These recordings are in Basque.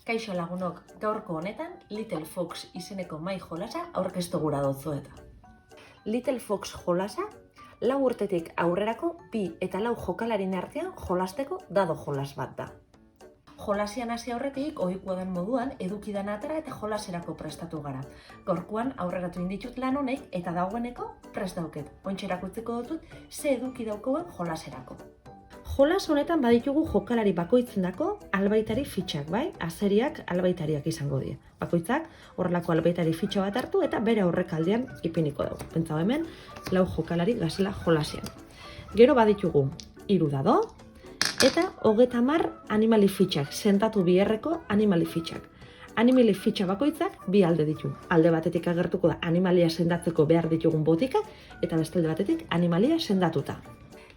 Kaixo lagunok, gaurko honetan Little Fox izeneko mai jolasa aurkeztu gura dotzueta. Little Fox jolasa, 4 urtetik aurrerako 2 eta 4 jokalarin artean jolasteko dado jolas bat da. Jolasian hasi aurretik, ohikoa den moduan, edukidan atera eta jolaserako prestatu gara. Gaurkoan aurreratu inditut lan honek eta dagoeneko prest dauket. Ontxe erakutziko dutut, ze eduki daukoen jolaserako. Jolas honetan baditugu jokalari bakoitzendako albaitari fitxak, bai? Azeriak albaitariak izango die. Bakoitzak horrelako albaitari fitxa bat hartu eta bere aurrekaldean ipiniko dugu. Pentsau hemen, 4 jokalari gazela jolasian. Gero baditugu 3 dado eta 30 animali fitxak, sentatu biherreko animali fitxak. Animali fitxa bakoitzak 2 alde ditu. Alde batetik agertuko da animalia sendatzeko behar ditugun botika eta beste alde batetik animalia sendatuta.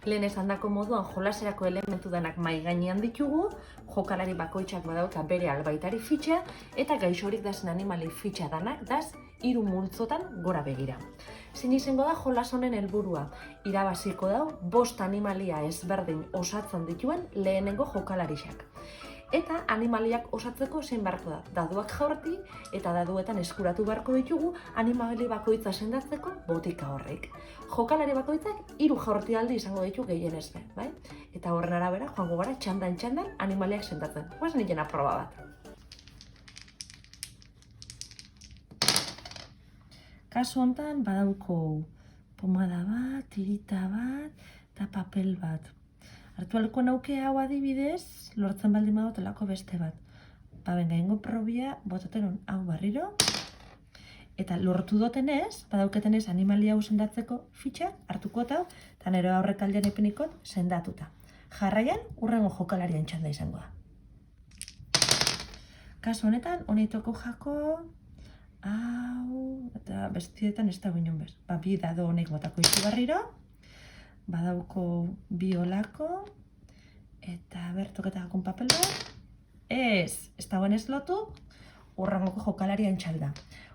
Lehen esandako moduan jolaserako elementu denak mai gainean ditugu, jokalari bakoitzak badauka bere albaitari fitxa eta gaixorik dazen animali fitxa danak daz 3 multzotan gora begira. Zein izango da jolas honen helburua? Irabaziko dau 5 animalia ezberdin osatzen dituen lehenengo jokalarixak. Eta animaliak osatzeko zein beharko da. Daduak jaurti eta daduetan eskuratu beharko ditugu animali bakoitza sendatzeko botika horrek. Jokalari bakoitzak 3 jaurti aldi izango ditu gehienez be, bai? Eta horren arabera joango gara txandan animaliak sendatzen. Guaz niken aproba bat. Kasu honetan badauko pomada bat, tirita bat eta papel bat. Hartu alko nauke hau adibidez, lortzen baldin badotelako beste bat. Benga, ingo probia, botaten hau barriro. Eta lortu dotenez, badauketenez animalia hau sendatzeko fitxak hartuko eta nero aurrekaldean ipiniko sendatuta. Jarraian, urrengo jokalarian txanda izango da. Kasu honetan, honetoko jako, hau, eta bestietan ez da guinon bez. 2 dado honek botako izu barriro. Badauko 2 olako, eta bertoketagakon papel bat. Ez dagoen ez lotu, urrangoko jokalarian txalda.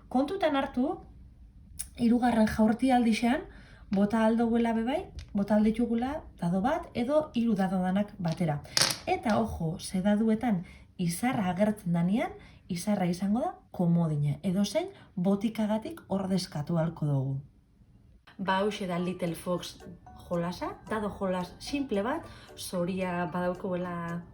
Kontutan hartu, 3. jaurti aldixean, bota aldoguela bebai, bota alditugula dado bat edo 3 dado danak batera. Eta ojo, ze daduetan izarra agertzen danean, izarra izango da komodina. Edo zein botikagatik ordezkatu halko dugu. Hauxe da Little Fox jolasa, dado jolas simple bat, zoria badaukoela,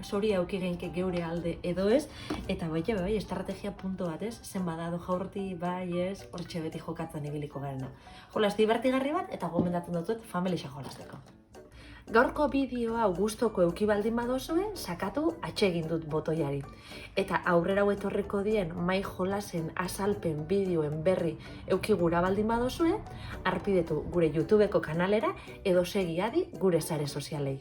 zoria aukigenke geure alde edo ez, eta bai, estrategia punto bat ez, zen badado jaurti, bai ez, hortxe beti jokatzen ibiliko garena. Jolas divertigarri bat, eta gomendatzen dutut familia jolasteko. Gaurko bideo hau gustoko euki baldin badozue, sakatu atsegin dut botoiari. Eta aurrera etorriko dien mai jolasen azalpen bideoen berri euki gura baldin badozue, arpidetu gure YouTubeko kanalera edo segi adi gure sare sozialei.